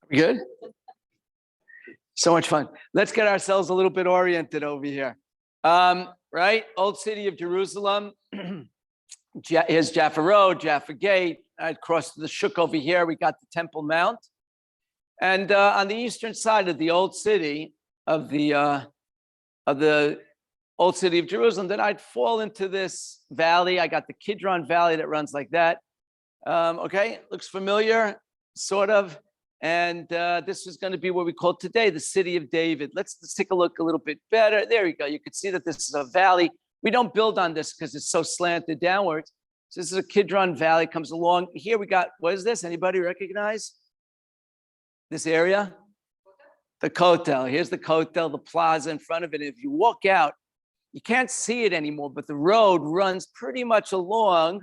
We good? So much fun. Let's get ourselves a little bit oriented over here. Right? Old city of Jerusalem. Here's Jaffa Road, Jaffa Gate. Across the Shuk over here, we got the Temple Mount. And on the eastern side of the old city of the old city of Jerusalem, then I'd fall into this valley. I got the Kidron Valley that runs like that. Okay, looks familiar, sort of. And this is going to be what we call today the city of David. Let's take a look a little bit better. There you go. You can see that this is a valley. We don't build on this because it's so slanted downwards. So this is a Kidron Valley, comes along. Here we got, what is this? Anybody recognize this area? The Kotel. Here's the Kotel, the plaza in front of it. And if you walk out, you can't see it anymore, but the road runs pretty much along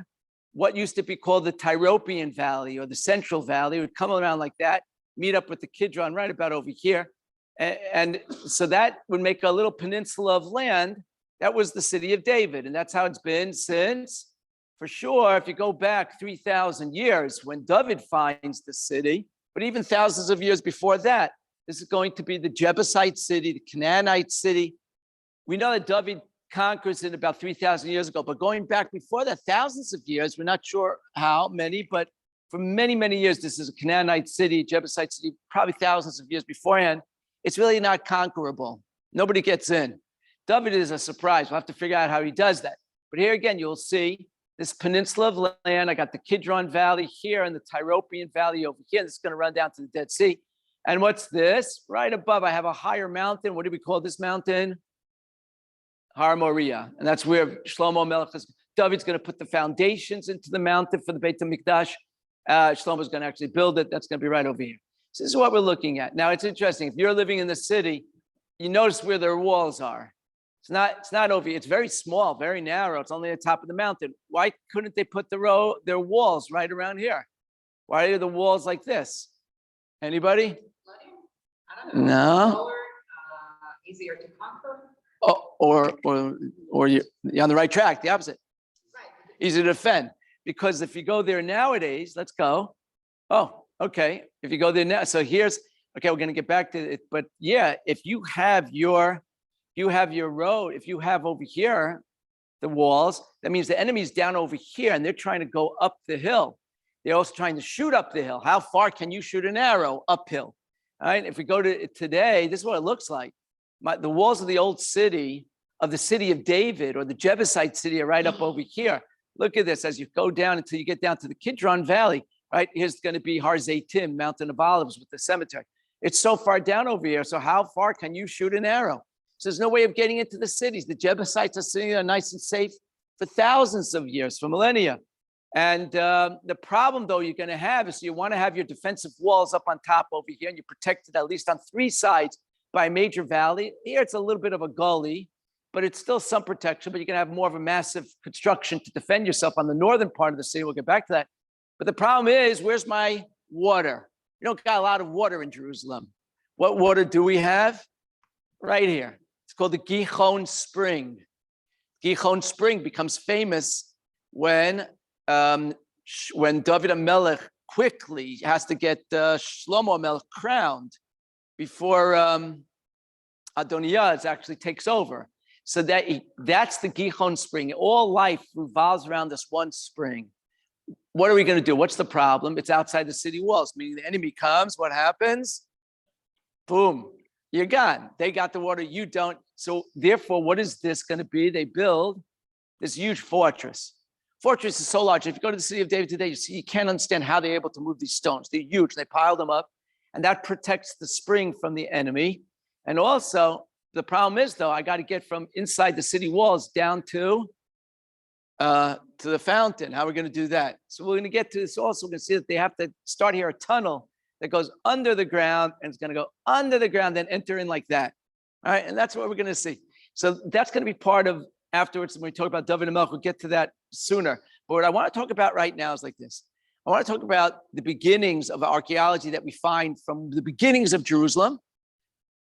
what used to be called the Tyropian Valley or the Central Valley. It would come around like that, meet up with the Kidron right about over here. And so that would make a little peninsula of land. That was the city of David. And that's how it's been since, for sure, if you go back 3,000 years when David finds the city, but even thousands of years before that, this is going to be the Jebusite city, the Canaanite city. We know that David conquers it about 3,000 years ago, but going back before that, thousands of years, we're not sure how many, but for many, many years, this is a Canaanite city, Jebusite city, probably thousands of years beforehand. It's really not conquerable. Nobody gets in. David is a surprise. We'll have to figure out how he does that. But here again, you'll see this peninsula of land. I got the Kidron Valley here and the Tyropian Valley over here. This is going to run down to the Dead Sea. And what's this? Right above, I have a higher mountain. What do we call this mountain? Har Moriah. And that's where Shlomo Melech is. David's going to put the foundations into the mountain for the Beit HaMikdash. Shlomo's going to actually build it. That's going to be right over here. So this is what we're looking at. Now, it's interesting. If you're living in the city, you notice where their walls are. It's not over here. It's very small, very narrow. It's only at the top of the mountain. Why couldn't they put their walls right around here? Why are the walls like this? Anybody? I don't know. No. Lower, easier to conquer. Oh, or you're on the right track. The opposite. Right. Easy to defend. Because if you go there nowadays, let's go. Oh, okay. If you go there now, so here's okay. We're going to get back to it, but yeah, if you have your road, if you have over here the walls, that means the enemy's down over here and they're trying to go up the hill. They're also trying to shoot up the hill. How far can you shoot an arrow uphill? All right. If we go to today, this is what it looks like. The walls of the old city, of the city of David or the Jebusite city are right up over here. Look at this as you go down until you get down to the Kidron Valley, right? Here's going to be Har Zaitim, Mountain of Olives with the cemetery. It's so far down over here. So how far can you shoot an arrow? So there's no way of getting into the cities. The Jebusites are sitting there nice and safe for thousands of years, for millennia. And the problem, though, you're going to have is you want to have your defensive walls up on top over here, and you're protected at least on three sides by a major valley. Here, it's a little bit of a gully, but it's still some protection, but you can have more of a massive construction to defend yourself on the northern part of the city. We'll get back to that. But the problem is, where's my water? You don't got a lot of water in Jerusalem. What water do we have? Right here. It's called the Gihon Spring. Gihon Spring becomes famous when David HaMelech quickly has to get Shlomo HaMelech crowned before Adonias actually takes over. So that's the Gihon Spring. All life revolves around this one spring. What are we going to do? What's the problem? It's outside the city walls, meaning the enemy comes. What happens? Boom, you're gone. They got the water, you don't. So therefore, what is this going to be? They build this huge fortress. Fortress is so large. If you go to the city of David today, you can't understand how they're able to move these stones. They're huge. They pile them up, and that protects the spring from the enemy. And also, the problem is, though, I got to get from inside the city walls down to the fountain. How are we going to do that? So we're going to get to this also. We're going to see that they have to start here a tunnel that goes under the ground, and it's going to go under the ground, then enter in like that. All right, and that's what we're going to see. So that's going to be part of afterwards when we talk about David HaMelech. We'll get to that sooner. But what I want to talk about right now is like this. I want to talk about the beginnings of archaeology that we find from the beginnings of Jerusalem,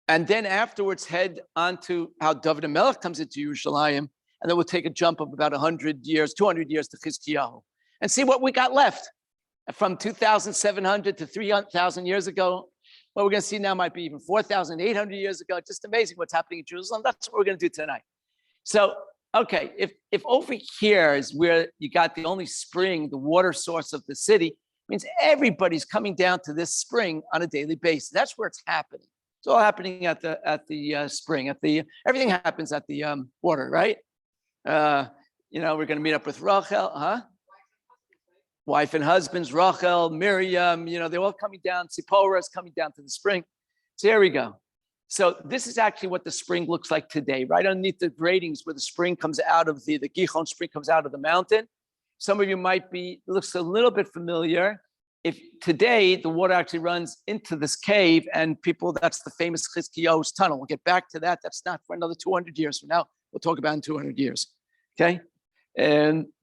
and then afterwards head on to how David HaMelech comes into Yerushalayim, and then we'll take a jump of about 100 years, 200 years to Chizkiyahu, and see what we got left. from 2,700 to 3,000 years ago. What we're going to see now might be even 4,800 years ago. Just amazing what's happening in Jerusalem. That's what we're going to do tonight. So, okay, if over here is where you got the only spring, the water source of the city, means everybody's coming down to this spring on a daily basis. That's where it's happening. It's all happening at the spring. Everything happens at the water, right? We're going to meet up with Rachel, huh? Wife and husbands, Rachel, Miriam. They're all coming down. Zipporah is coming down to the spring. So here we go. So this is actually what the spring looks like today, right underneath the gratings where the spring comes out of the Gihon Spring comes out of the mountain. Some of you it looks a little bit familiar. If today the water actually runs into this cave and that's the famous Chizkiyahu's tunnel. We'll get back to that. That's not for another 200 years from now. We'll talk about in 200 years. Okay.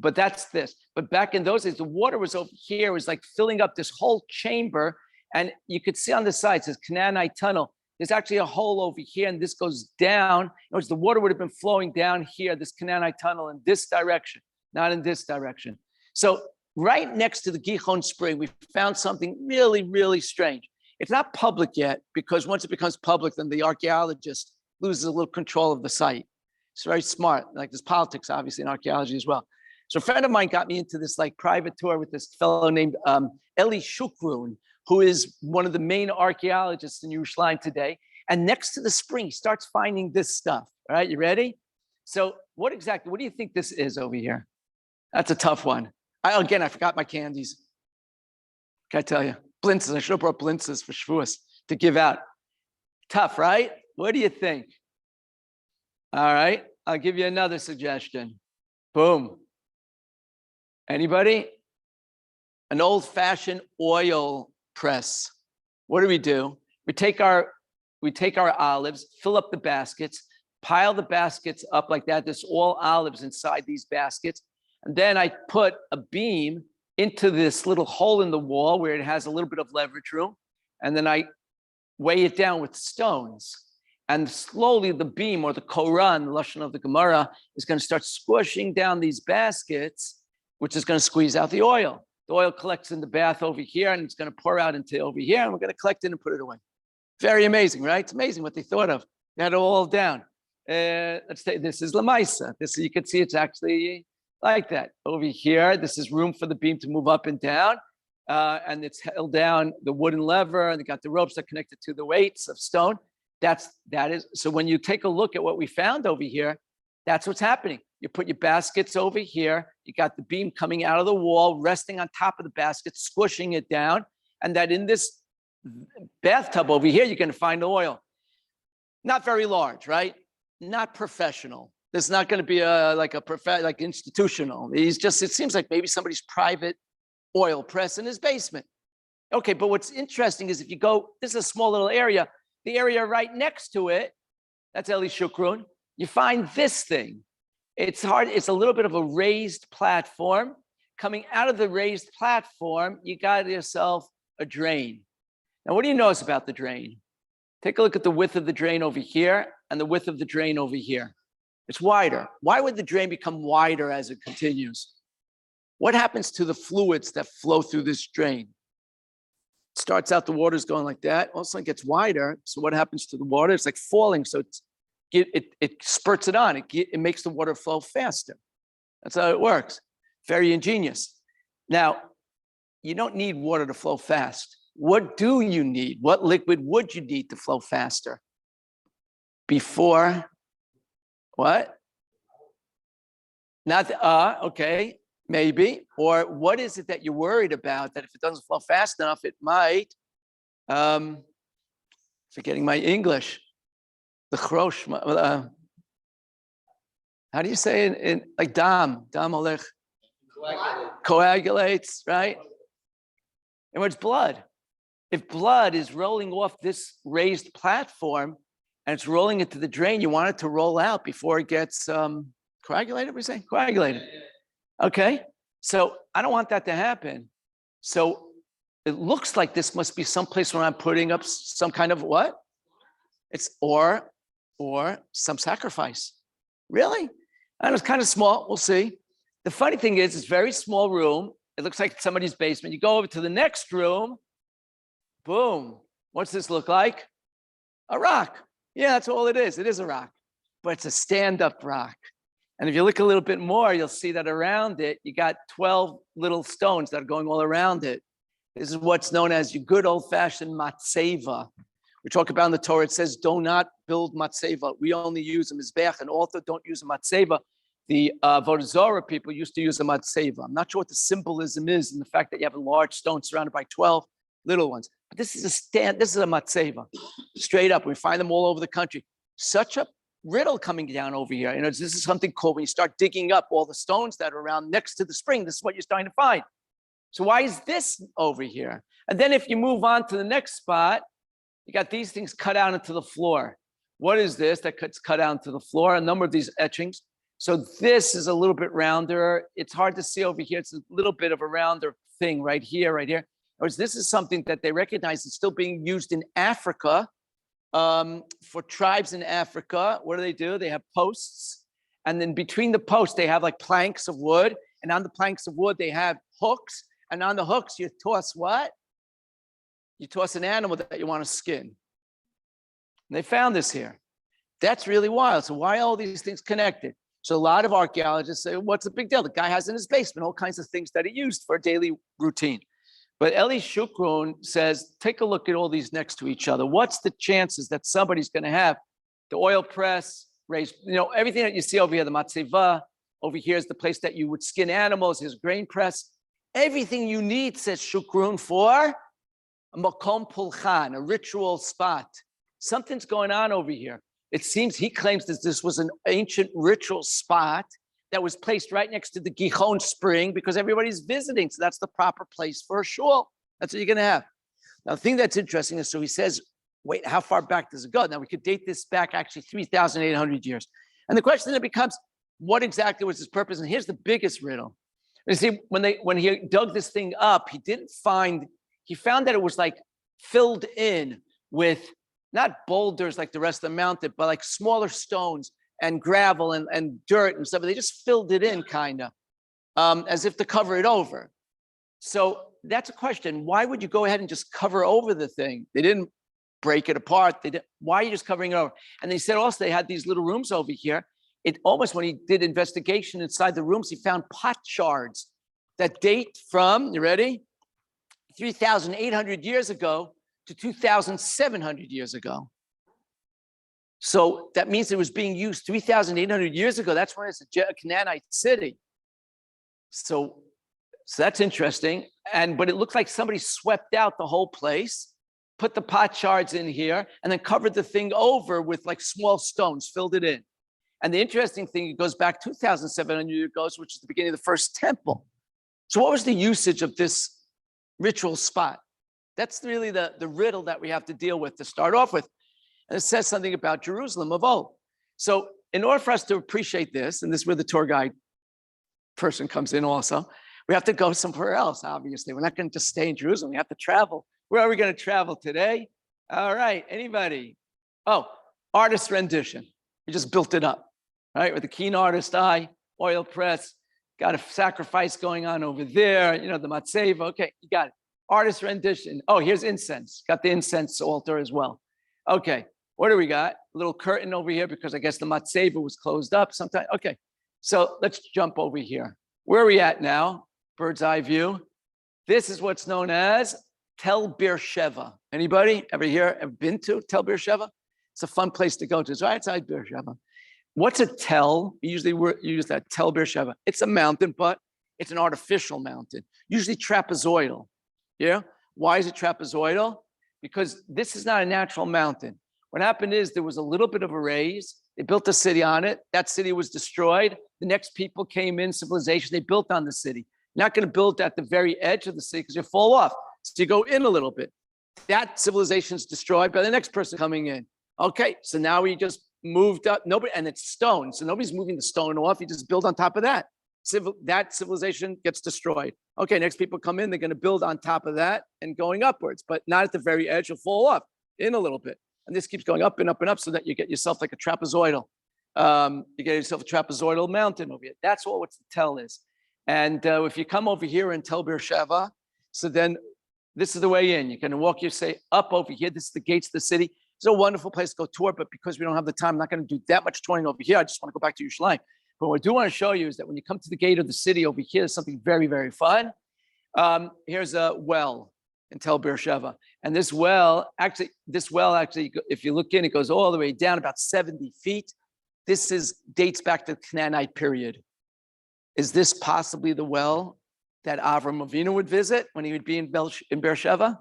But that's this. But back in those days, the water was over here, was like filling up this whole chamber. And you could see on the side, it says Canaanite Tunnel. There's actually a hole over here, and this goes down. In other words, the water would have been flowing down here, this Canaanite Tunnel, in this direction, not in this direction. So right next to the Gihon Spring, we found something really, really strange. It's not public yet, because once it becomes public, then the archaeologist loses a little control of the site. It's very smart. Like there's politics, obviously, in archaeology as well. So a friend of mine got me into this like private tour with this fellow named Eli Shukrun, who is one of the main archaeologists in Yerushalayim today. And next to the spring, he starts finding this stuff. All right, you ready? So what do you think this is over here? That's a tough one. I forgot my candies. Can I tell you? Blintzes. I should have brought blintzes for Shavuos to give out. Tough, right? What do you think? All right, I'll give you another suggestion. Boom. Anybody? An old-fashioned oil press. What do? We take our olives, fill up the baskets, pile the baskets up like that. There's all olives inside these baskets. And then I put a beam into this little hole in the wall where it has a little bit of leverage room. And then I weigh it down with stones. And slowly the beam, or the Koran, the Lashon of the Gemara, is going to start squishing down these baskets, which is going to squeeze out the oil. The oil collects in the bath over here, and it's going to pour out into over here, and we're going to collect it and put it away. Very amazing, right? It's amazing what they thought of. They had it all down. Let's say this is Lamaisa. You can see it's actually like that. Over here, this is room for the beam to move up and down, and it's held down the wooden lever, and they got the ropes that connected to the weights of stone. That is. So when you take a look at what we found over here, that's what's happening. You put your baskets over here. You got the beam coming out of the wall, resting on top of the basket, squishing it down. And that in this bathtub over here, you're going to find oil. Not very large, right? Not professional. There's not going to be like institutional. It seems like maybe somebody's private oil press in his basement. Okay, but what's interesting is if you go, this is a small little area. The area right next to it, that's Eli Shukrun, you find this thing. It's a little bit of a raised platform. Coming out of the raised platform, you got yourself a drain. Now, what do you notice about the drain? Take a look at the width of the drain over here and the width of the drain over here. It's wider. Why would the drain become wider as it continues? What happens to the fluids that flow through this drain? Starts out, the water's going like that. All of a sudden it gets wider. So what happens to the water? It's like falling. So it spurts it on. It makes the water flow faster. That's how it works. Very ingenious. Now, you don't need water to flow fast. What do you need? What liquid would you need to flow faster? Before what? Not okay. Maybe. Or what is it that you're worried about that if it doesn't flow fast enough, it might, forgetting my English, the chrosh, how do you say it in like dam olech? Coagulates, right? And it's blood. If blood is rolling off this raised platform and it's rolling into the drain, you want it to roll out before it gets coagulated, we say? Coagulated. Okay, so I don't want that to happen. So it looks like this must be someplace where I'm putting up some kind of what? It's or some sacrifice. Really? And it's kind of small, we'll see. The funny thing is, it's a very small room, It looks like somebody's basement. You go over to the next room. Boom. What's this look like? A rock. Yeah, that's all it is. It is a rock, but it's a stand-up rock. And if you look a little bit more, you'll see that around it, you got 12 little stones that are going all around it. This is what's known as your good old-fashioned matzeva. We talk about in the Torah, it says, do not build matzeva. We only use a mizbeach, and also don't use a matzeva. The Avodah Zarah people used to use a matzeva. I'm not sure what the symbolism is in the fact that you have a large stone surrounded by 12 little ones. But this is a matzeva, straight up. We find them all over the country. Such a riddle coming down over here. You know, this is something cool. When you start digging up all the stones that are around next to the spring, this is what you're starting to find. So why is this over here? And then if you move on to the next spot, you got these things cut out into the floor. What is this that gets cut out into the floor? A number of these etchings. So this is a little bit rounder. It's hard to see over here. It's a little bit of a rounder thing right here, right here. Whereas this is something that they recognize is still being used in Africa for tribes in Africa. What do? They have posts. And then between the posts, they have like planks of wood. And on the planks of wood, they have hooks. And on the hooks, you toss what? You toss an animal that you want to skin. And they found this here. That's really wild. So why are all these things connected? So a lot of archaeologists say, what's the big deal? The guy has in his basement all kinds of things that he used for a daily routine. But Eli Shukron says, take a look at all these next to each other. What's the chances that somebody's going to have the oil press, raised, everything that you see over here, the matzeva, over here is the place that you would skin animals, his grain press. Everything you need, says Shukron, for a makom pulchan, a ritual spot. Something's going on over here. It seems he claims that this was an ancient ritual spot that was placed right next to the Gihon Spring because everybody's visiting. So that's the proper place for a shul. That's what you're going to have. Now, the thing that's interesting is, so he says, wait, how far back does it go? Now, we could date this back actually 3,800 years. And the question then becomes, what exactly was his purpose? And here's the biggest riddle. You see, when he dug this thing up, he found that it was like filled in with not boulders like the rest of the mountain, but like smaller stones and gravel and dirt and stuff. They just filled it in kind of as if to cover it over. So that's a question. Why would you go ahead and just cover over the thing? They didn't break it apart. Why are you just covering it over? And they said also they had these little rooms over here. It almost, when he did investigation inside the rooms, he found pot shards that date from, you ready? 3,800 years ago to 2,700 years ago. So that means it was being used 3,800 years ago. That's when it's a Canaanite city. So that's interesting. But it looked like somebody swept out the whole place, put the pot shards in here, and then covered the thing over with like small stones, filled it in. And the interesting thing, it goes back 2,700 years ago, which is the beginning of the first temple. So what was the usage of this ritual spot? That's really the riddle that we have to deal with to start off with. And it says something about Jerusalem of old. So in order for us to appreciate this, and this is where the tour guide person comes in also, we have to go somewhere else, obviously. We're not going to just stay in Jerusalem. We have to travel. Where are we going to travel today? All right, anybody? Oh, artist rendition. We just built it up, right? With a keen artist eye, oil press, got a sacrifice going on over there, the matzeva. Okay, you got it. Artist rendition. Oh, here's incense. Got the incense altar as well. Okay, what do we got? A little curtain over here because I guess the matzeva was closed up sometime. Okay, so let's jump over here. Where are we at now? Bird's eye view. This is what's known as Tel Beersheba. Anybody ever been to Tel Beersheba? It's a fun place to go to. It's right outside Beersheba. What's a tel? Usually we use that Tel Beersheba. It's a mountain, but it's an artificial mountain, usually trapezoidal. Yeah. Why is it trapezoidal? Because this is not a natural mountain. What happened is there was a little bit of a raise. They built a city on it. That city was destroyed. The next people came in, civilization, they built on the city. You're not going to build at the very edge of the city because you fall off. So you go in a little bit. That civilization is destroyed by the next person coming in. Okay, so now we just moved up. And it's stone. So nobody's moving the stone off. You just build on top of that. That civilization gets destroyed. Okay, next people come in, they're going to build on top of that and going upwards, but not at the very edge. You'll fall off in a little bit. And this keeps going up and up and up so that you get yourself like a trapezoidal. You get yourself a trapezoidal mountain over here. That's what the tell is. And if you come over here in Beersheba, so then this is the way in. You're going to walk, you say, up over here. This is the gates of the city. It's a wonderful place to go tour, but because we don't have the time, I'm not going to do that much touring over here. I just want to go back to Yerushalayim. But what I do want to show you is that when you come to the gate of the city over here, there's something very, very fun. Here's a well in Beersheba. And this well, actually, if you look in, it goes all the way down about 70 feet. This dates back to the Canaanite period. Is this possibly the well that Avram Avinu would visit when he would be in Beersheba?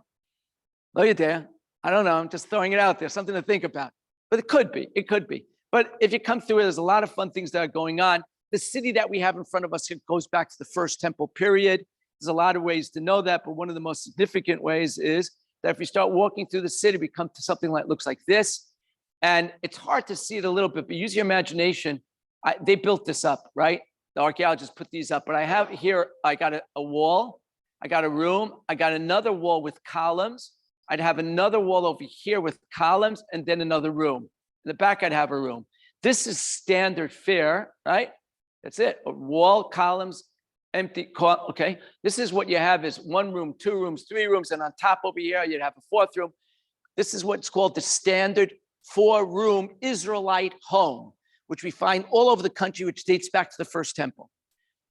Look at there. I don't know. I'm just throwing it out there. Something to think about. But it could be. It could be. But if you come through it, there's a lot of fun things that are going on. The city that we have in front of us here goes back to the first temple period. There's a lot of ways to know that, but one of the most significant ways is that if you start walking through the city, we come to something that looks like this. And it's hard to see it a little bit, but use your imagination. They built this up, right? The archaeologists put these up, but I have here, I got a wall, I got a room, I got another wall with columns. I'd have another wall over here with columns and then another room. In the back, I'd have a room. This is standard fare, right? That's it. A wall, columns, empty, okay? This is what you have is 1 room, 2 rooms, 3 rooms, and on top over here, you'd have a 4th room. This is what's called the standard 4-room Israelite home, which we find all over the country, which dates back to the first temple.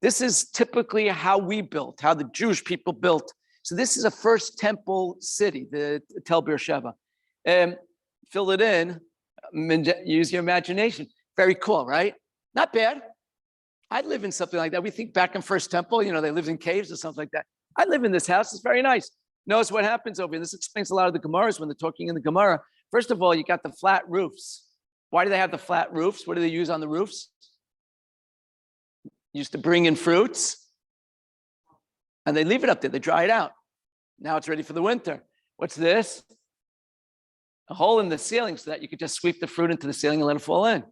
This is typically how we built, how the Jewish people built. So this is a first temple city, the Beersheba. Fill it in, use your imagination. Very cool, right? Not bad. I'd live in something like that. We think back in first temple, they lived in caves or something like that. I live in this house. It's very nice. Notice what happens over here. This explains a lot of the Gemaras when they're talking in the Gemara. First of all, you got the flat roofs. Why do they have the flat roofs? What do they use on the roofs? Used to bring in fruits, and they leave it up there. They dry it out. Now it's ready for the winter. What's this? A hole in the ceiling so that you could just sweep the fruit into the ceiling and let it fall in,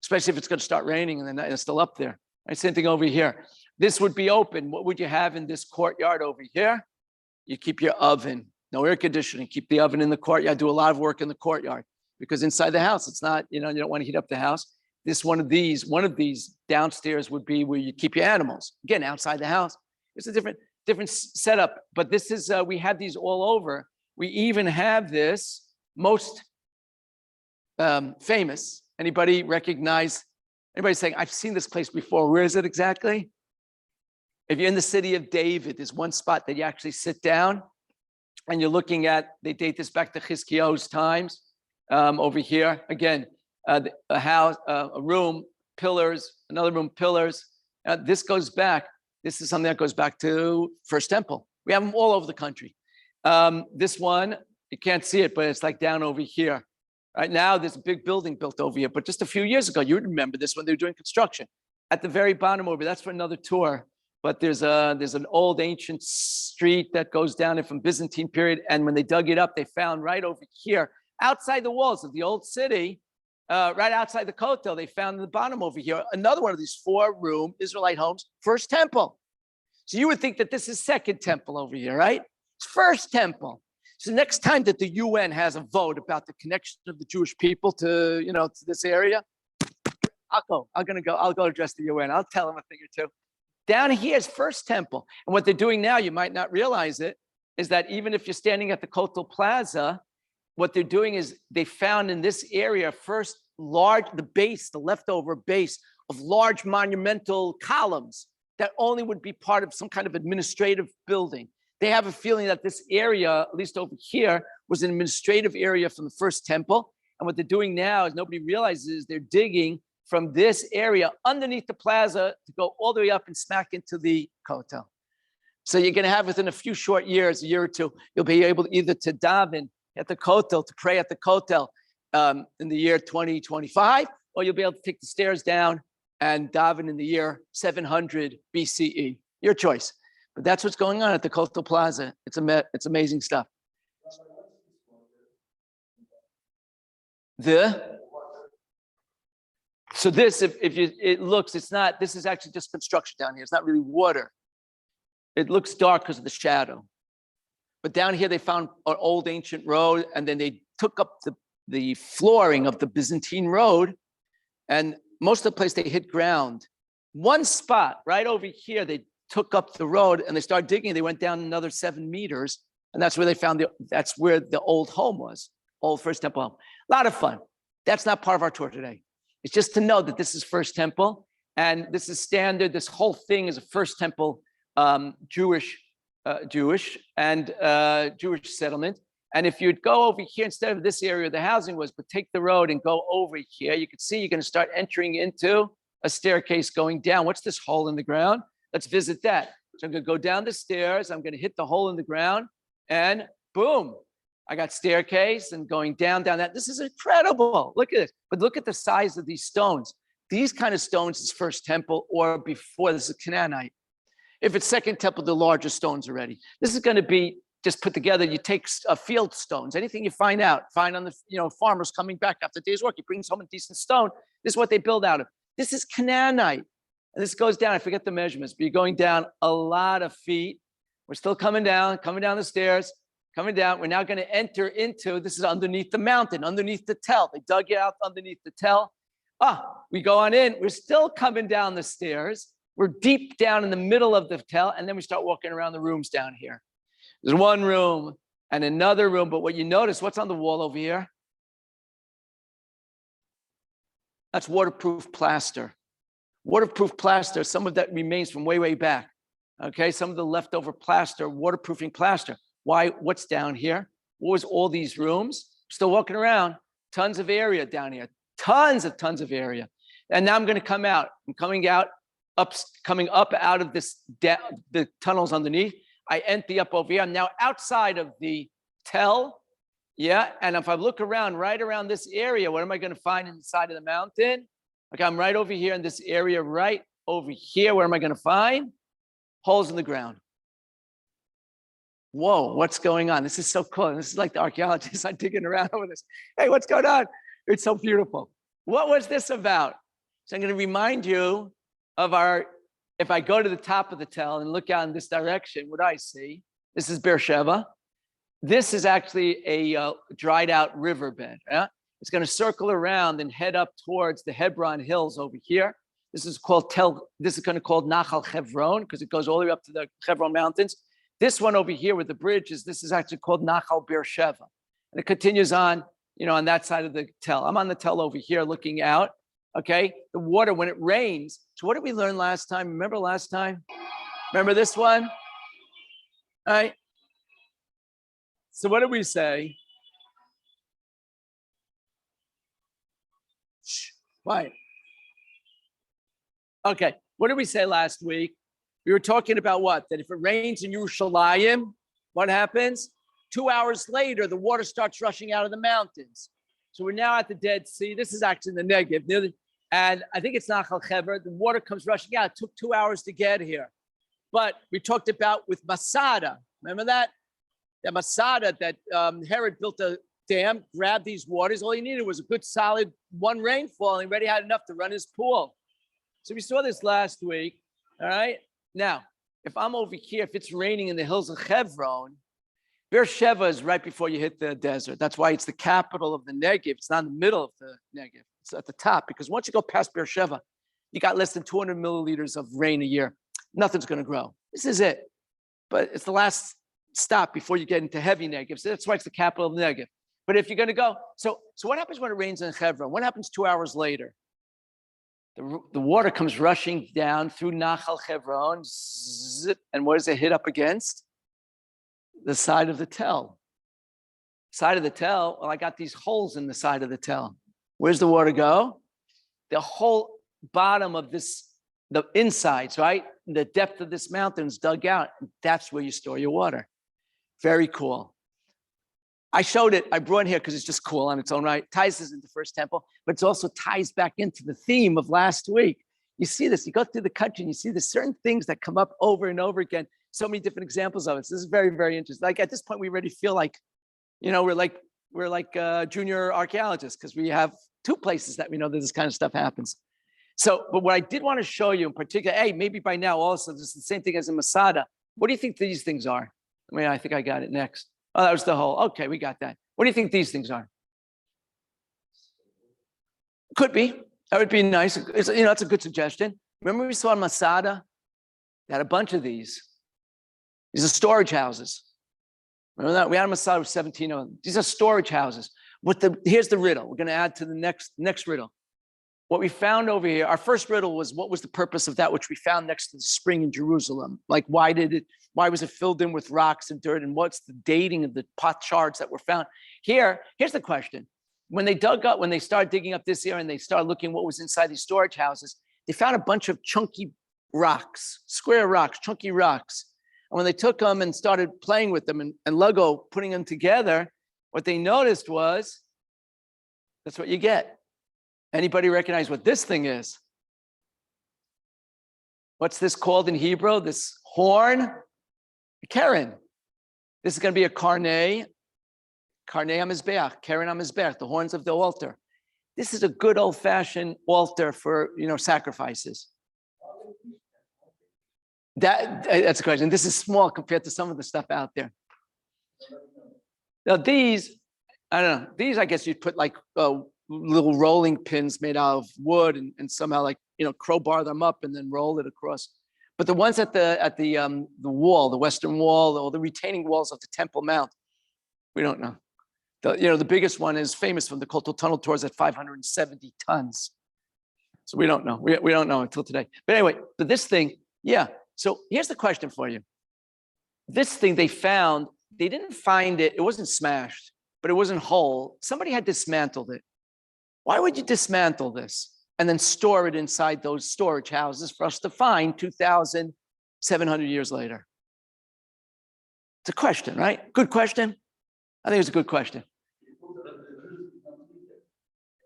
especially if it's going to start raining and then it's still up there. Right? Same thing over here. This would be open. What would you have in this courtyard over here? You keep your oven. No air conditioning. Keep the oven in the courtyard. Do a lot of work in the courtyard because inside the house, it's not, you don't want to heat up the house. One of these downstairs would be where you keep your animals. Again, outside the house. It's a different setup, but this is, we have these all over. We even have this most famous. Anybody saying, I've seen this place before. Where is it exactly? If you're in the city of David, there's one spot that you actually sit down and you're looking at, they date this back to Chizkiyahu's times. Over here, again, a house, a room, pillars, another room, pillars. This goes back. This is something that goes back to First Temple. We have them all over the country. This one, you can't see it, but it's like down over here. Right now, there's a big building built over here. But just a few years ago, you would remember this when they were doing construction. At the very bottom over here, that's for another tour. But there's an old ancient street that goes down there from Byzantine period. And when they dug it up, they found right over here, outside the walls of the old city, right outside the Kotel, they found in the bottom over here, another one of these 4-room Israelite homes, First Temple. So you would think that this is Second Temple over here, right? It's First Temple. So next time that the UN has a vote about the connection of the Jewish people to, to this area, I'll go address the UN. I'll tell them a thing or two. Down here is First Temple. And what they're doing now, you might not realize it, is that even if you're standing at the Kotel Plaza, what they're doing is they found in this area first the leftover base of large monumental columns that only would be part of some kind of administrative building. They have a feeling that this area, at least over here, was an administrative area from the First Temple. And what they're doing now is nobody realizes they're digging from this area underneath the plaza to go all the way up and smack into the Kotel. So you're going to have within a few short years, a year or two, you'll be able either to daven at the Kotel, to pray at the Kotel in the year 2025, or you'll be able to take the stairs down and daven in the year 700 BCE. Your choice. But that's what's going on at the Kotel Plaza. It's amazing stuff. So this, this is actually just construction down here. It's not really water. It looks dark because of the shadow. But down here, they found an old ancient road, and then they took up the flooring of the Byzantine road, and most of the place they hit ground. One spot right over here, they took up the road and they started digging. They went down another 7 meters. And that's where they found that's where the old home was, old First Temple home. A lot of fun. That's not part of our tour today. It's just to know that this is First Temple and this is standard. This whole thing is a First Temple Jewish settlement. And if you'd go over here, instead of this area the housing was, but take the road and go over here, you can see you're going to start entering into a staircase going down. What's this hole in the ground? Let's visit that. So I'm going to go down the stairs. I'm going to hit the hole in the ground and boom, I got staircase and going down that. This is incredible. Look at this. But look at the size of these stones. These kind of stones is First Temple or before. This is Canaanite. If it's Second Temple, the larger stones already. This is going to be just put together. You take field stones, anything you find on the, farmers coming back after a day's work, you bring home a decent stone. This is what they build out of. This is Canaanite. And this goes down, I forget the measurements, but you're going down a lot of feet. We're still coming down the stairs, coming down. We're now going to enter into, this is underneath the mountain, underneath the tell. They dug it out underneath the tell. We go on in. We're still coming down the stairs. We're deep down in the middle of the tell. And then we start walking around the rooms down here. There's one room and another room. But what you notice, what's on the wall over here? That's waterproof plaster. Waterproof plaster, some of that remains from way, way back. Okay, some of the leftover plaster, waterproofing plaster. Why? What's down here? What was all these rooms? Still walking around, tons of area down here, tons of area. And now I'm going to come out. I'm coming up out of the tunnels underneath. I empty up over here. I'm now outside of the tell. Yeah, and if I look around, right around this area, what am I going to find inside of the mountain? Okay, I'm right over here in this area, right over here. Where am I going to find? Holes in the ground. Whoa, what's going on? This is so cool. This is like the archaeologists are digging around over this. Hey, what's going on? It's so beautiful. What was this about? So I'm going to remind you of if I go to the top of the tell and look out in this direction, what I see, this is Beersheba. This is actually a dried out riverbed. Yeah? It's going to circle around and head up towards the Hebron Hills over here. This is going to called Nachal Hebron because it goes all the way up to the Hebron Mountains. This one over here with the bridges, this is actually called Nachal Beersheba. And it continues on, on that side of the tell. I'm on the tell over here looking out. Okay, the water, when it rains. So what did we learn last time? Remember last time? Remember this one? All right. So what did we say? Shh, quiet. Okay, what did we say last week? We were talking about what? That if it rains in Yerushalayim, what happens? 2 hours later, the water starts rushing out of the mountains. So we're now at the Dead Sea. This is actually in the Negev. And I think it's Nachal Hever. The water comes rushing out. It took 2 hours to get here. But we talked about with Masada. Remember that? That Masada, that Herod built a dam, grabbed these waters. All he needed was a good solid one rainfall, and he already had enough to run his pool. So we saw this last week, all right? Now, if I'm over here, if it's raining in the hills of Hebron, Beersheba is right before you hit the desert. That's why it's the capital of the Negev. It's not in the middle of the Negev. It's at the top, because once you go past Beersheba, you got less than 200 milliliters of rain a year. Nothing's going to grow. This is it. But it's the last stop before you get into heavy Negev. So that's why it's the capital of the Negev. But if you're going to go, so what happens when it rains in Hebron? What happens 2 hours later? The water comes rushing down through Nachal Hebron, zip, and what does it hit up against? The side of the tell. Side of the tell, well, I got these holes in the side of the tell. Where's the water go? The whole bottom of this, the insides, right? The depth of this mountain is dug out. That's where you store your water. Very cool. I showed it, I brought it here because it's just cool on its own right. Ties us into First Temple, but it also ties back into the theme of last week. You see this, you go through the country and you see there's certain things that come up over and over again. So many different examples of it. So this is very, very interesting. Like at this point, we already feel like, we're like junior archaeologists because we have 2 places that we know that this kind of stuff happens. So, but what I did want to show you in particular, maybe by now also, this is the same thing as in Masada. What do you think these things are? I think I got it next. Oh, that was the whole. Okay, we got that. What do you think these things are? Could be. That would be nice. It's, that's a good suggestion. Remember we saw in Masada? They had a bunch of these. These are storage houses. Remember that? We had a Masada with 17 of them. These are storage houses. Here's the riddle. We're going to add to the next riddle. What we found over here, our first riddle was, what was the purpose of that which we found next to the spring in Jerusalem? Like, why was it filled in with rocks and dirt? And what's the dating of the potsherds that were found? Here's the question. When they started digging up this area and they started looking what was inside these storage houses, they found a bunch of chunky rocks, square rocks, chunky rocks. And when they took them and started playing with them and Lego, putting them together, what they noticed was, that's what you get. Anybody recognize what this thing is? What's this called in Hebrew? This horn? A keren. This is going to be a karnei hamizbeach, keren hamizbeach, the horns of the altar. This is a good old-fashioned altar for, sacrifices. That's a question. This is small compared to some of the stuff out there. Now these, I don't know. These, I guess you'd put like little rolling pins made out of wood and somehow crowbar them up and then roll it across. But the ones at the wall, the western wall, or the retaining walls of the Temple Mount, we don't know. The biggest one is famous from the Kotel Tunnel tours at 570 tons. So we don't know. We don't know until today. But anyway, but this thing, yeah. So here's the question for you. This thing they found, they didn't find it. It wasn't smashed, but it wasn't whole. Somebody had dismantled it. Why would you dismantle this and then store it inside those storage houses for us to find 2,700 years later? It's a question, right? Good question. I think it's a good question.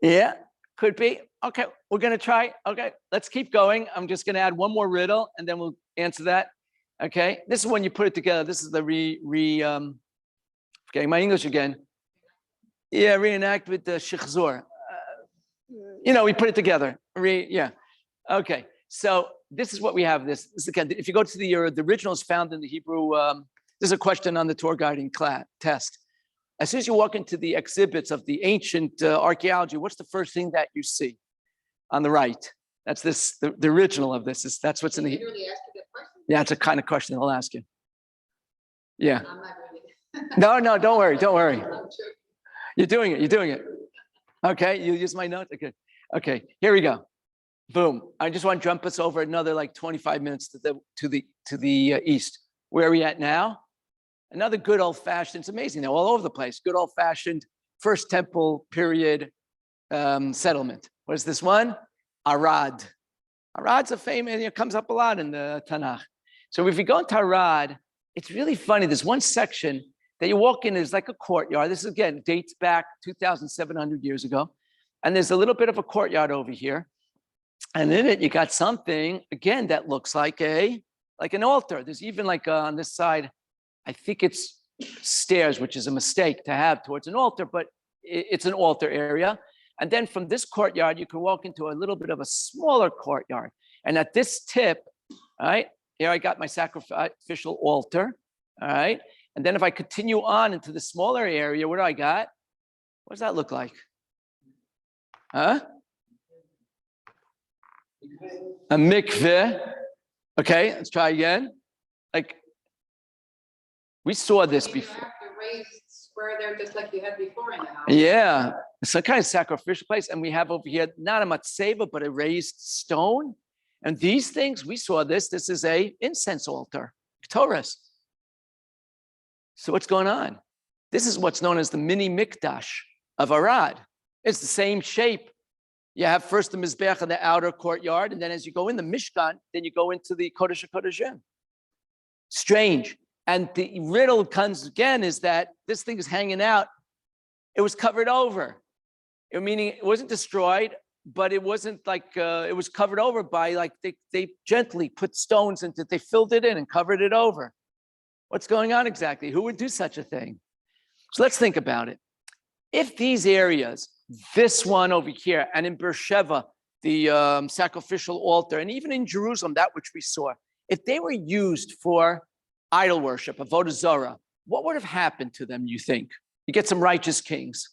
Yeah, could be. Okay, we're going to try. Okay, let's keep going. I'm just going to add one more riddle and then we'll answer that. Okay, this is when you put it together. This is the okay, my English again. Yeah, reenact with the shechzor. We put it together. Yeah. Okay, so this is what we have. This again, if you go to the original is found in the Hebrew. There's a question on the tour guiding test. As soon as you walk into the exhibits of the ancient archaeology, what's the first thing that you see on the right? That's the original of this. That's what's in the. Really ask you that question? Yeah, it's a kind of question they'll ask you. Yeah. I'm not really. No, don't worry. I'm joking. You're doing it. Okay, you use my notes. Okay, here we go. Boom. I just want to jump us over another like 25 minutes to the east. Where are we at now? Another good old-fashioned, it's amazing, they're all over the place, good old-fashioned first temple period settlement. What is this one? Arad. Arad's a famous, it comes up a lot in the Tanach. So if you go into Arad, it's really funny. There's one section that you walk in, there's like a courtyard. This, again, dates back 2,700 years ago. And there's a little bit of a courtyard over here. And in it, you got something, again, that looks like an altar. There's even like on this side, I think it's stairs, which is a mistake to have towards an altar, but it's an altar area. And then from this courtyard, you can walk into a little bit of a smaller courtyard. And at this tip, all right, here I got my sacrificial altar, all right? And then if I continue on into the smaller area, what do I got? What does that look like? Huh? A mikveh. Okay, let's try again. Like, we saw this before. You have the raised square there just like you had before in the house. Yeah, it's some kind of sacrificial place. And we have over here, not a matzeva, but a raised stone. And these things, we saw this. This is a incense altar, Torahs. So what's going on? This is what's known as the mini mikdash of Arad. It's the same shape. You have first the Mizbeach in the outer courtyard, and then as you go in the Mishkan, then you go into the Kodesh HaKodeshim. Strange. And the riddle comes again is that this thing is hanging out. It was covered over. Meaning it wasn't destroyed, but it wasn't like, it was covered over by like, they gently put stones into it. They filled it in and covered it over. What's going on exactly? Who would do such a thing? So let's think about it. If these areas, this one over here, and in Beersheba, the sacrificial altar, and even in Jerusalem, that which we saw, if they were used for idol worship, avodah zarah, what would have happened to them, you think? You get some righteous kings.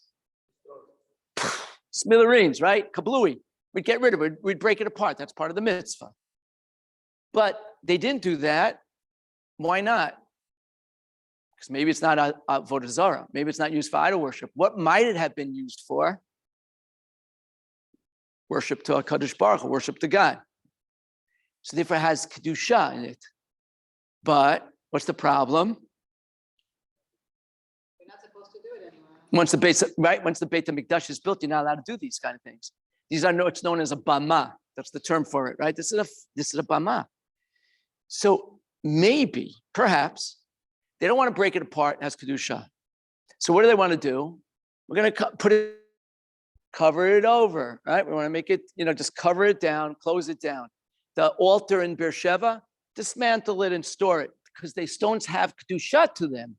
Smithereens, right? Kablooey. We'd get rid of it. We'd break it apart. That's part of the mitzvah. But they didn't do that. Why not? Because maybe it's not avodah zarah. Maybe it's not used for idol worship. What might it have been used for? Worship to HaKadosh Baruch Hu, worship to God. So therefore it has kedusha in it. But what's the problem? You're not supposed to do it anymore. Once the Beit HaMikdash is built, you're not allowed to do these kind of things. It's known as a bama. That's the term for it, right? This is a bama. So maybe, perhaps, they don't want to break it apart as kedusha. So what do they want to do? We're going to cover it over, right? We want to make it, just cover it down, close it down. The altar in Beersheba, dismantle it and store it because they stones have kedusha to them.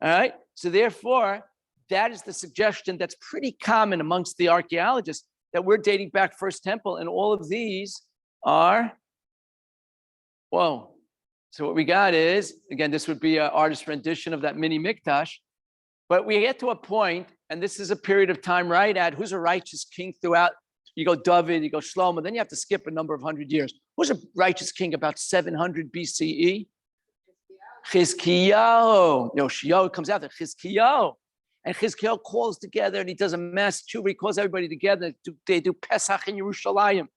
All right. So therefore, that is the suggestion that's pretty common amongst the archaeologists, that we're dating back First Temple, and all of these are, whoa. So what we got is, again, this would be an artist rendition of that mini mikdash, but we get to a point, and this is a period of time right at who's a righteous king throughout. You go David, you go Shlomo, then you have to skip a number of 100 years. Who's a righteous king about 700 BCE? Chizkiyahu. Yoshio comes out there, Chizkiyahu. And Chizkiyahu calls together and he does a mass tshuva. He calls everybody together. They do Pesach in Yerushalayim.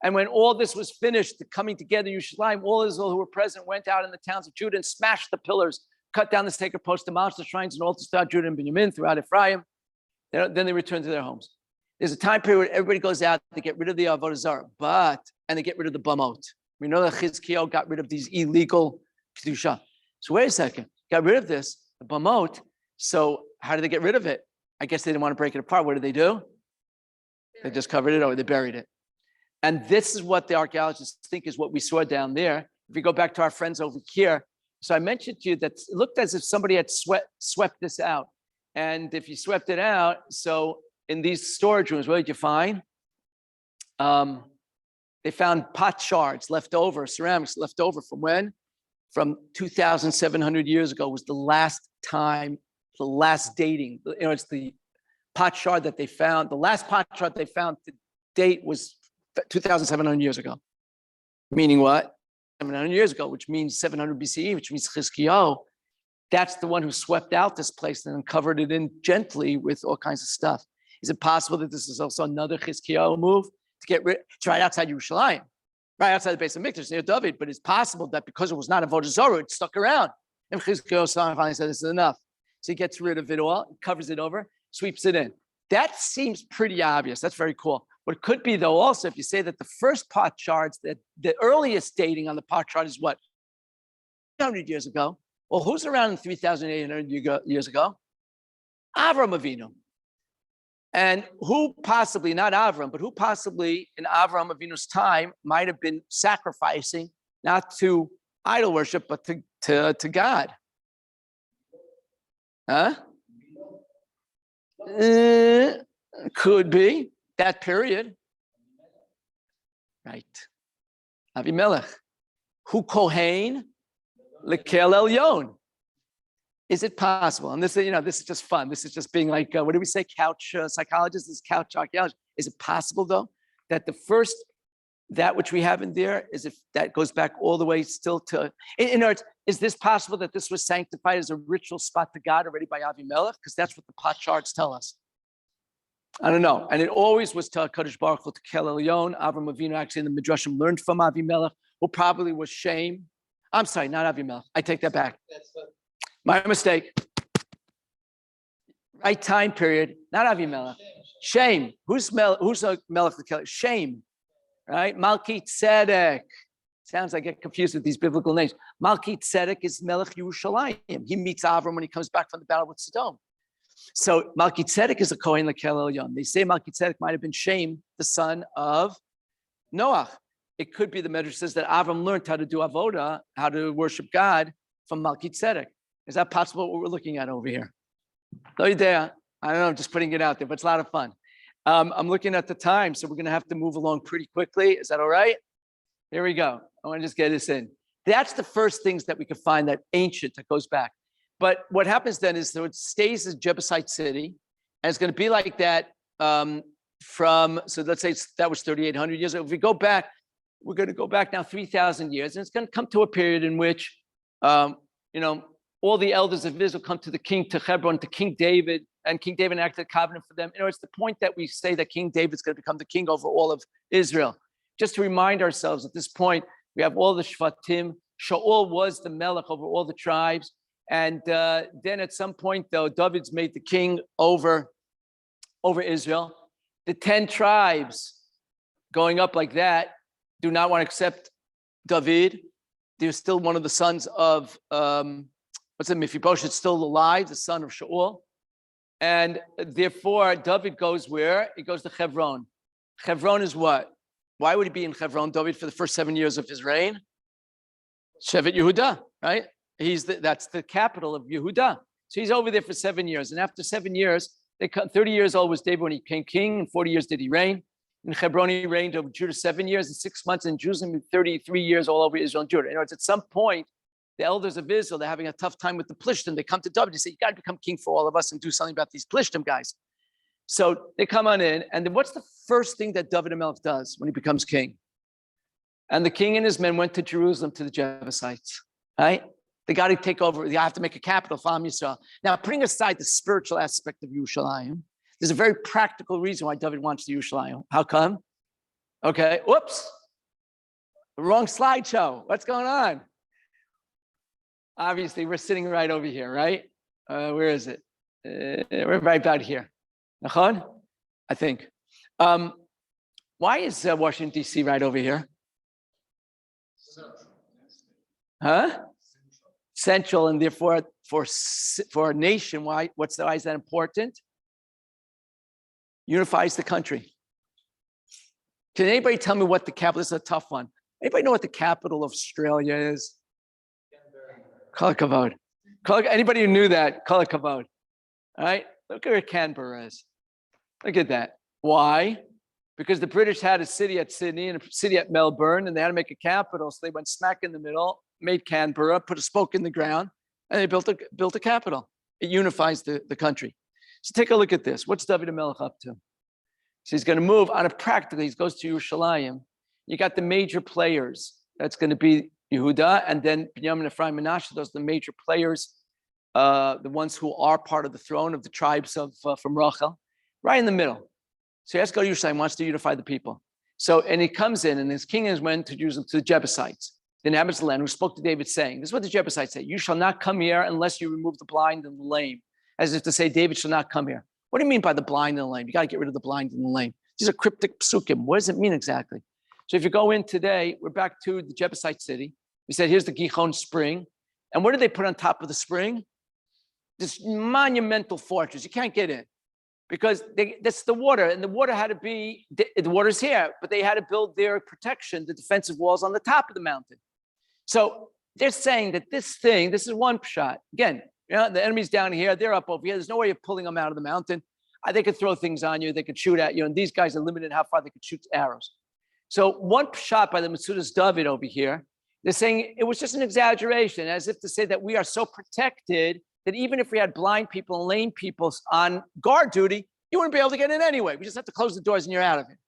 And when all this was finished, the coming together in Yerushalayim, all Israel who were present went out in the towns of Judah and smashed the pillars, cut down the sacred posts, demolished the shrines and altars throughout Judah and Benjamin, throughout Ephraim. Then they returned to their homes. There's a time period where everybody goes out to get rid of the avodah zarah, and they get rid of the bamot. We know that Chizkiyahu got rid of these illegal kedusha. So wait a second, got rid of this, the bamot. So how did they get rid of it? I guess they didn't want to break it apart. What did they do? They just covered it over, they buried it. And this is what the archaeologists think is what we saw down there. If we go back to our friends over here, so I mentioned to you that it looked as if somebody had swept this out. And if you swept it out, so in these storage rooms, what did you find? They found pot shards left over, ceramics left over from when? From 2,700 years ago was the last time, the last dating. It's the pot shard that they found. The last pot shard they found to date was 2,700 years ago. Meaning what? 700 years ago, which means 700 BCE, which means Chizkiyahu. That's the one who swept out this place and then covered it in gently with all kinds of stuff. Is it possible that this is also another Chizkiyahu move to get rid? It's right outside Yerushalayim, right outside the base of Mikdash near David. But it's possible that because it was not avodah zarah, it stuck around. And Chizkiyahu finally said, "This is enough." So he gets rid of it all, covers it over, sweeps it in. That seems pretty obvious. That's very cool. What could be though, also, if you say that the first pot shards, that the earliest dating on the pot shard is what? 100 years ago. Well, who's around in 3,800 years ago? Avram Avinu. And who possibly, not Avram, but who possibly in Avram Avinu's time might have been sacrificing, not to idol worship, but to God? Huh? Could be that period. Right. Avimelech. Who Kohen? Lekel Elyon. Is it possible? And this is just fun. This is just being like, what do we say? Couch psychologists, this is couch archaeology. Is it possible though, that that which we have in there is if that goes back all the way still to, in other words, is this possible that this was sanctified as a ritual spot to God already by Avimelech? Because that's what the pot shards tell us. I don't know. And it always was to Kadosh Baruch Hu, to Kel Elyon. Avram Avinu actually in the Midrashim learned from Avimelech, who probably was Shem. I'm sorry, not Avimelech. I take that back. My mistake. Right time period, not Avimelech. Shem. Who's a Melech the Kel? Shem. Right? Malki Tzedek. Sounds like I get confused with these biblical names. Malki Tzedek is Melech Yerushalayim. He meets Avram when he comes back from the battle with Sodom. So Malki Tzedek is a Kohen Lekel Elyon. They say Malki Tzedek might have been Shem, the son of Noach. It could be the Medrash says that Avram learned how to do avodah, how to worship God from Malki Tzedek. Is that possible? What we're looking at over here? No idea. I don't know. I'm just putting it out there, but it's a lot of fun. I'm looking at the time, so we're going to have to move along pretty quickly. Is that all right? Here we go. I want to just get this in. That's the first things that we could find that ancient that goes back. But what happens then is that it stays as Jebusite city, and it's going to be like that so let's say that was 3,800 years ago. If we go back, we're going to go back now 3,000 years, and it's going to come to a period in which, all the elders of Israel come to the king, to Hebron, to King David, and King David enacted a covenant for them. It's the point that we say that King David's going to become the king over all of Israel. Just to remind ourselves, at this point, we have all the Shvatim. Shaul was the melech over all the tribes. And then at some point, though, David's made the king over Israel. The 10 tribes going up like that do not want to accept David. They're still one of the sons of, Mephibosheth, still alive, the son of Shaul. And therefore, David goes where? He goes to Hebron. Hebron is what? Why would he be in Hebron, David, for the first 7 years of his reign? Shevet Yehuda, right? That's the capital of Yehuda. So he's over there for 7 years. And after 7 years, 30 years old was David when he became king, and 40 years did he reign. In Hebron, he reigned over Judah 7 years and 6 months, in Jerusalem 33 years all over Israel and Judah. In other words, at some point, the elders of Israel, they're having a tough time with the Plishtim. They come to David and say, you got to become king for all of us and do something about these Plishtim guys. So they come on in, and then what's the first thing that David HaMelech does when he becomes king? And the king and his men went to Jerusalem to the Jebusites, right? They got to take over. They have to make a capital for Am Yisrael. Now, putting aside the spiritual aspect of Yerushalayim, there's a very practical reason why David wants the Yerushalayim. How come? Okay, whoops. Wrong slideshow. What's going on? Obviously, we're sitting right over here, right? Where is it? We're right about here. Nachon? I think. Why is Washington, D.C. right over here? Huh? Central, and therefore for a nation, why is that important? Unifies the country. Can anybody tell me what the capital? This is a tough one. Anybody know what the capital of Australia is? Kol Kavod. Anybody who knew that? Kol Kavod. All right. Look at where Canberra is. Look at that. Why? Because the British had a city at Sydney and a city at Melbourne, and they had to make a capital. So they went smack in the middle, made Canberra, put a spoke in the ground, and they built a capital. It unifies the country. So take a look at this. What's David HaMelech up to? So he's going to move on a practical. He goes to Yerushalayim. You got the major players. That's going to be Yehuda, and then Binyamin, Ephraim, Menashe. Those are the major players, the ones who are part of the throne of the tribes of from Rachel, right in the middle. So he has to go to Yerushalayim, wants to unify the people. So, and he comes in, and his king went to Jerusalem, to the Jebusites, the inhabitants of the land, who spoke to David, saying, this is what the Jebusites say: you shall not come here unless you remove the blind and the lame. As if to say, David shall not come here. What do you mean by the blind and the lame? You got to get rid of the blind and the lame. These are cryptic psukim. What does it mean exactly? So if you go in today, we're back to the Jebusite city. We said, here's the Gihon Spring. And what did they put on top of the spring? This monumental fortress. You can't get in because that's the water. And the water had to be, the water's here, but they had to build their protection, the defensive walls on the top of the mountain. So they're saying that this is one shot. Again, the enemy's down here, they're up over here. There's no way of pulling them out of the mountain. They could throw things on you, they could shoot at you, and these guys are limited in how far they could shoot arrows. So one shot by the Metzudas David over here, they're saying it was just an exaggeration, as if to say that we are so protected that even if we had blind people and lame people on guard duty, you wouldn't be able to get in anyway. We just have to close the doors and you're out of here.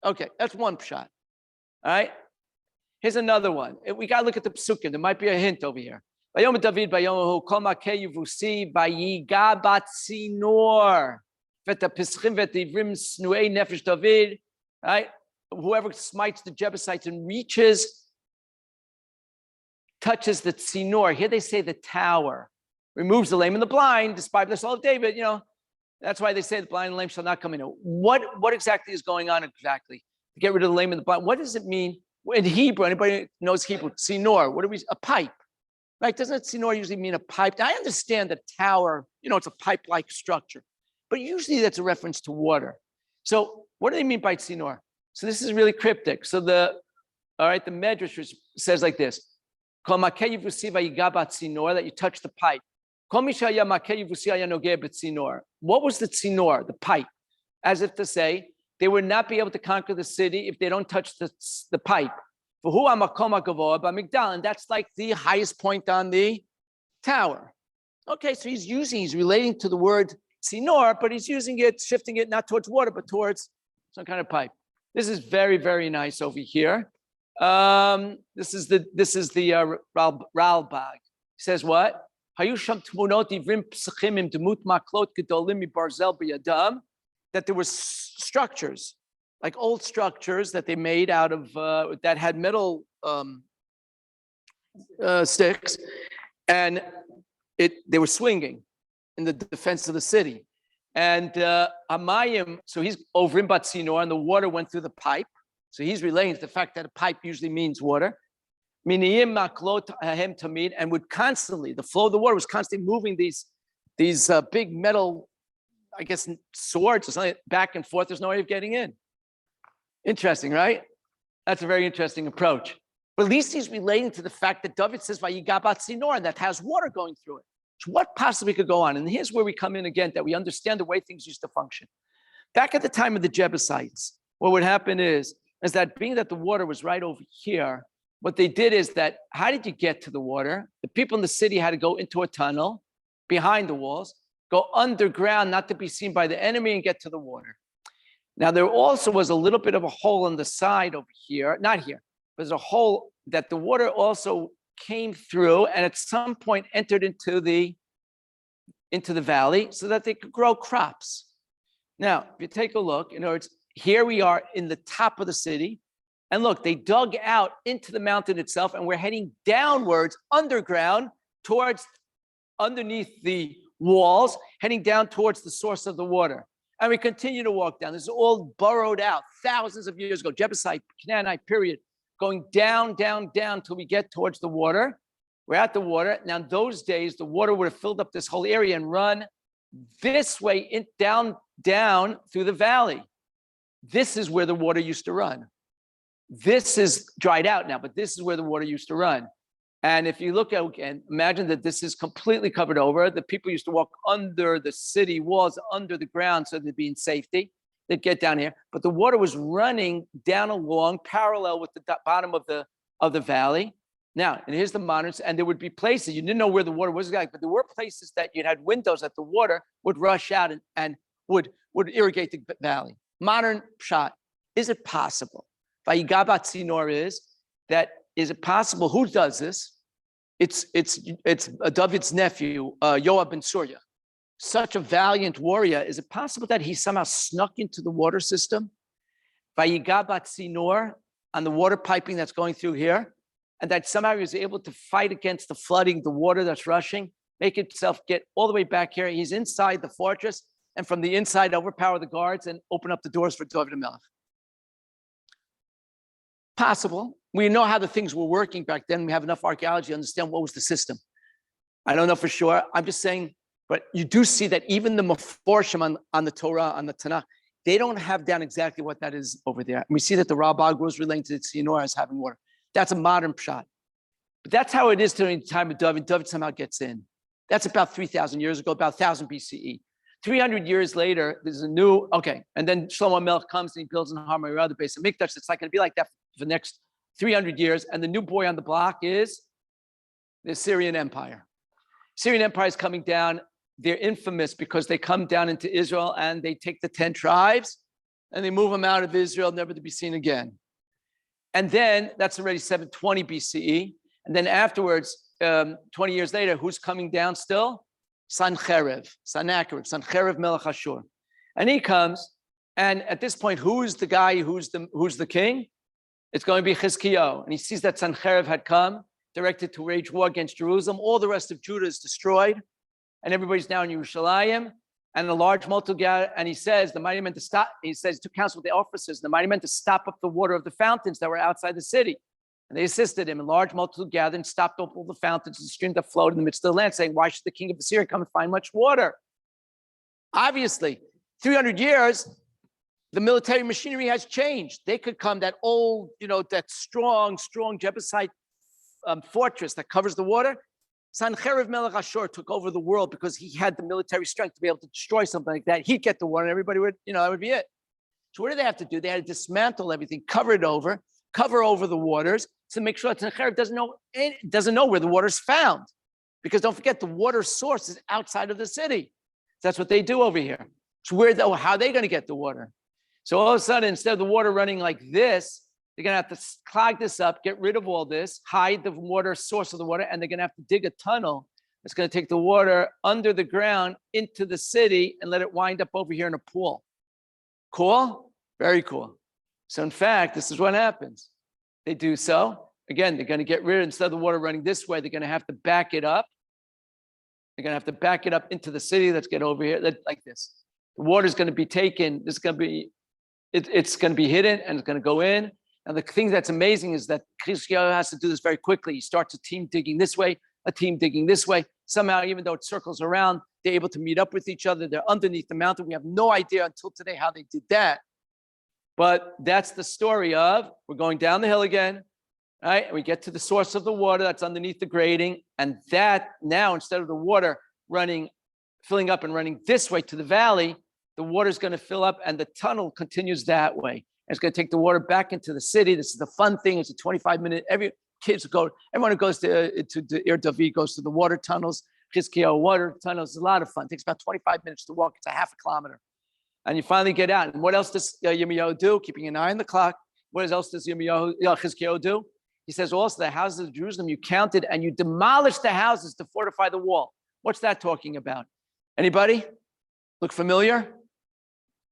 Okay, that's one shot. All right, here's another one. We got to look at the psukim. There might be a hint over here. Vayom David Bayomahu Kol Makeh Yevusi Vayiga Bat Senor V'eta Pischim V'eta Ivrim Snuei Nefesh David. Right, whoever smites the Jebusites and touches the Senor. Here they say the tower, removes the lame and the blind, despite the soul of David. That's why they say the blind and lame shall not come in. What exactly is going on exactly? To get rid of the lame and the blind. What does it mean in Hebrew? Anybody knows Hebrew? Senor. A pipe. Right? Doesn't Senor usually mean a pipe? Now, I understand that tower, it's a pipe-like structure, but usually that's a reference to water. So what do they mean by Senor? So this is really cryptic. So the Medrash says like this: that you touch the pipe. What was the Senor? The pipe. As if to say, they would not be able to conquer the city if they don't touch the pipe. And that's like the highest point on the tower. Okay, so he's relating to the word Senor, but he's using it, shifting it not towards water, but towards some kind of pipe. This is very, very nice over here. This is the Ralbag. He says what? That there were structures, like old structures that they made out of that had metal sticks, and they were swinging in the defense of the city. And Amayim, so he's over in Senor, and the water went through the pipe. So he's relating to the fact that a pipe usually means water. And would constantly, the flow of the water was constantly moving these big metal, I guess, swords or something back and forth. There's no way of getting in. Interesting, right? That's a very interesting approach. But at least he's relating to the fact that David says, Vayigabat Senor, and that has water going through it. So what possibly could go on? And here's where we come in again, that we understand the way things used to function. Back at the time of the Jebusites, what would happen is that being that the water was right over here, what they did is that, how did you get to the water? The people in the city had to go into a tunnel behind the walls, go underground, not to be seen by the enemy, and get to the water. Now, there also was a little bit of a hole on the side over here, not here, but there's a hole that the water also came through and at some point entered into the valley so that they could grow crops. Now, if you take a look, in other words, here we are in the top of the city. And look, they dug out into the mountain itself, and we're heading downwards, underground, towards underneath the walls, heading down towards the source of the water. And we continue to walk down. This is all burrowed out thousands of years ago, Jebusite, Canaanite period, going down, down, down till we get towards the water. We're at the water. Now, in those days, the water would have filled up this whole area and run this way, down through the valley. This is where the water used to run. This is dried out now, but this is where the water used to run. And if you look at, and imagine that this is completely covered over. The people used to walk under the city walls, under the ground, so they'd be in safety. They'd get down here, but the water was running down along parallel with the bottom of the valley. Now, and here's the moderns, and there would be places you didn't know where the water was like, but there were places that you had windows that the water would rush out and would irrigate the valley. Modern shot. Is it possible? Vayigabat Senor is it possible? Who does this? It's David's nephew, Yoav ben Surya. Such a valiant warrior. Is it possible that he somehow snuck into the water system? Vayigabat Senor, on the water piping that's going through here, and that somehow he was able to fight against the flooding, the water that's rushing, make himself get all the way back here. He's inside the fortress, and from the inside overpower the guards and open up the doors for David and Melech. Possible. We know how the things were working back then. We have enough archaeology to understand what was the system. I don't know for sure. I'm just saying, but you do see that even the Meforshim on the Torah, on the Tanach, they don't have down exactly what that is over there. And we see that the Rabbi was relating to the Senor as having water. That's a modern pshat. But that's how it is during the time of David. David somehow gets in. That's about 3,000 years ago, about 1,000 BCE. 300 years later, there's a new, and then Shlomo Melech comes and he builds in Hamarah, the base of Mikdash. It's not going to be like that for the next 300 years. And the new boy on the block is the Syrian Empire. Syrian Empire is coming down. They're infamous because they come down into Israel and they take the 10 tribes and they move them out of Israel, never to be seen again. And then that's already 720 BCE. And then afterwards, 20 years later, who's coming down still? Sennacherib Melech Ashur. And he comes, and at this point, who's the guy, who's the king? It's going to be Chizkiyahu. And he sees that Sennacherib had come, directed to wage war against Jerusalem. All the rest of Judah is destroyed, and everybody's now in Yerushalayim, and a large multitude, and he says, the mighty men to stop, he says, to counsel with the officers, the mighty men to stop up the water of the fountains that were outside the city. And they assisted him, and large multitude gathered and stopped up all the fountains and the stream that flowed in the midst of the land, saying, why should the king of Assyria come and find much water? Obviously, 300 years, the military machinery has changed. They could come, that old, that strong Jebusite fortress that covers the water. Sennacherib Melech Ashur took over the world because he had the military strength to be able to destroy something like that. He'd get the water and everybody would, that would be it. So what do they have to do? They had to dismantle everything, cover over the waters to make sure that Sennacherib doesn't know where the water's found. Because don't forget, the water source is outside of the city. That's what they do over here. So how are they going to get the water? So all of a sudden, instead of the water running like this, They're going to have to clog this up, get rid of all this, hide the water, source of the water, and they're going to have to dig a tunnel that's going to take the water under the ground into the city and let it wind up over here in a pool. Cool? Very cool. So in fact, this is what happens. They do so. Again, they're going to get rid of, instead of the water running this way, they're going to have to back it up. They're going to have to back it up into the city. Let's get over here, like this. The water is going to be taken. This is going to be, it's going to be hidden and it's going to go in. And the thing that's amazing is that Chizkiyahu has to do this very quickly. He starts a team digging this way, a team digging this way. Somehow, even though it circles around, they're able to meet up with each other. They're underneath the mountain. We have no idea until today how they did that. But that's the story of, we're going down the hill again, right? And we get to the source of the water that's underneath the grading. And that now, instead of the water filling up and running this way to the valley, the water is going to fill up and the tunnel continues that way. And it's going to take the water back into the city. This is the fun thing. It's a 25-minute, everyone who goes to Ir David goes to the water tunnels, Chizkiyahu water tunnels. It's a lot of fun. It takes about 25 minutes to walk. It's a half a kilometer. And you finally get out. And what else does Yirmiyahu do? Keeping an eye on the clock. What else does Chizkiyahu do? He says, also the houses of Jerusalem you counted and you demolished the houses to fortify the wall. What's that talking about? Anybody? Look familiar?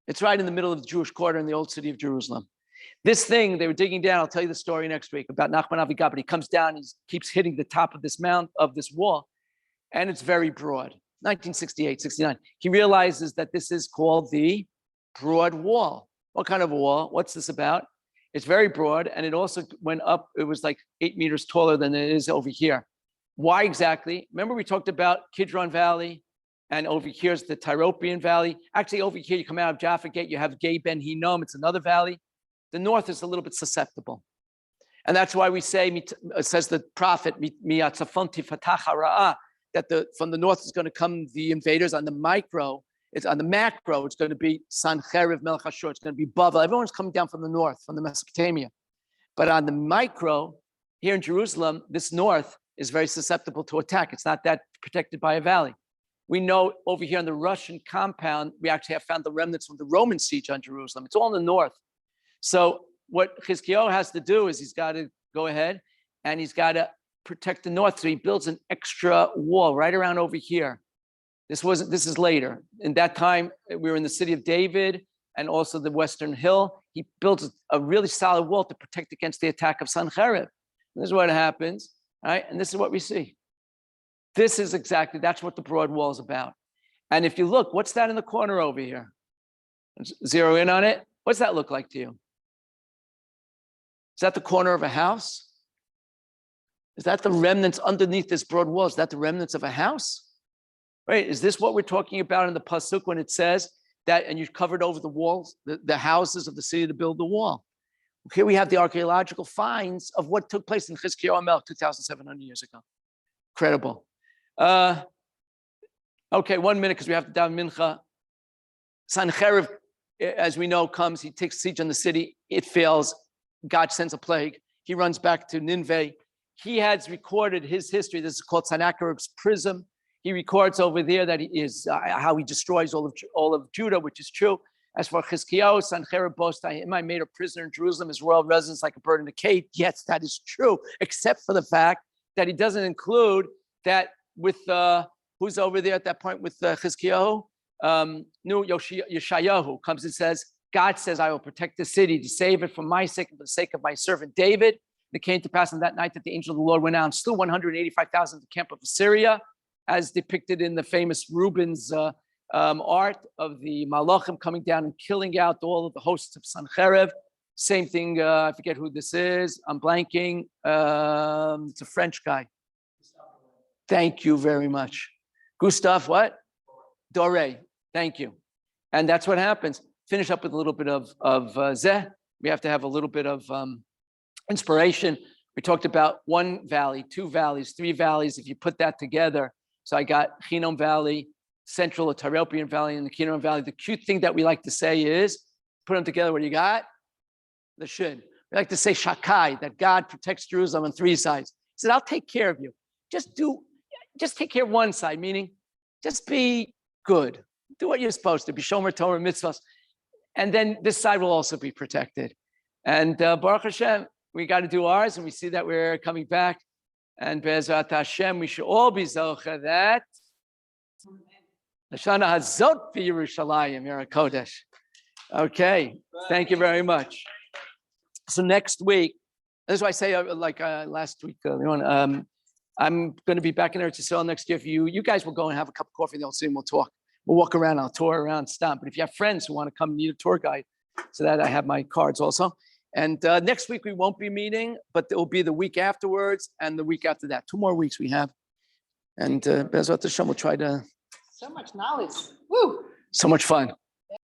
It's right in the middle of the Jewish quarter in the old city of Jerusalem. This thing, they were digging down. I'll tell you the story next week about Nachman Avigad, but he comes down, he keeps hitting the top of this mount, of this wall, and it's very broad. 1968, 69. He realizes that this is called the broad wall. What kind of a wall? What's this about? It's very broad, and it also went up. It was like 8 meters taller than it is over here. Why exactly? Remember we talked about Kidron Valley, and over here's the Tyropian Valley. Actually, over here, you come out of Jaffa Gate, you have Gei Ben Hinnom. It's another valley. The north is a little bit susceptible. And that's why we say, says the prophet, that from the north is going to come the invaders. On the macro, it's going to be Sancheriv Melech Ashur. It's going to be Bavel. Everyone's coming down from the north, from the Mesopotamia. But on the micro, here in Jerusalem, this north is very susceptible to attack. It's not that protected by a valley. We know over here in the Russian compound, we actually have found the remnants from the Roman siege on Jerusalem. It's all in the north. So what Chizkiyahu has to do is he's got to go ahead and he's got to protect the north. So he builds an extra wall right around over here. This is later. In that time, we were in the city of David and also the Western Hill. He builds a really solid wall to protect against the attack of Sancheriv. This is what happens, right? And this is what we see. That's what the broad wall is about. And if you look, what's that in the corner over here? Zero in on it. What's that look like to you? Is that the corner of a house? Is that the remnants underneath this broad wall? Is that the remnants of a house? Right? Is this what we're talking about in the pasuk when it says that, and you covered over the walls, the houses of the city to build the wall? Here we have the archaeological finds of what took place in Chizkiyahu Melech 2,700 years ago. Incredible. Okay, 1 minute because we have to daven mincha. Sancheriv, as we know, comes. He takes siege on the city. It fails. God sends a plague. He runs back to Nineveh. He has recorded his history. This is called Sennacherib's prism. He records over there that he is how he destroys all of Judah, which is true. As for Chizkiyahu, Sancherib boasts, I made a prisoner in Jerusalem, his royal residence like a bird in a cage. Yes, that is true, except for the fact that he doesn't include that with who's over there at that point with Chizkiyahu? Yeshayahu comes and says, God says, I will protect the city to save it for my sake and for the sake of my servant David. It came to pass on that night that the angel of the Lord went out and slew 185,000 in the camp of Assyria, as depicted in the famous Rubens art of the Malachim coming down and killing out all of the hosts of Sancheriv. Same thing, I forget who this is. I'm blanking. It's a French guy. Thank you very much. Gustave, what? Doré. Thank you. And that's what happens. Finish up with a little bit of Zeh. We have to have a little bit of inspiration. We talked about 1 valley, 2 valleys, 3 valleys. If you put that together, so I got Hinnom Valley, Central Tyropian Valley, and the Kidron Valley. The cute thing that we like to say is, put them together, what do you got? The Shin. We like to say Shakai, that God protects Jerusalem on 3 sides. He said, I'll take care of you. Just take care of one side, meaning just be good. Do what you're supposed to be, Shomer Torah Mitzvahs. And then this side will also be protected. And Baruch Hashem, we got to do ours, and we see that we're coming back. And Be'ezrat Hashem, we should all be zocha that Lashana Hazot B'Yerushalayim, Yer Kodesh. Okay, thank you very much. So next week, that's why I say last week, I'm going to be back in Eretz Yisrael next year for you. You guys will go and have a cup of coffee, and we'll talk. We'll walk around, I'll tour around, stop. But if you have friends who want to come, need a tour guide, so that I have my cards also. And next week we won't be meeting, but it will be the week afterwards and the week after that. 2 more weeks we have. And Be'ezrat Hashem will try to. So much knowledge. Woo! So much fun.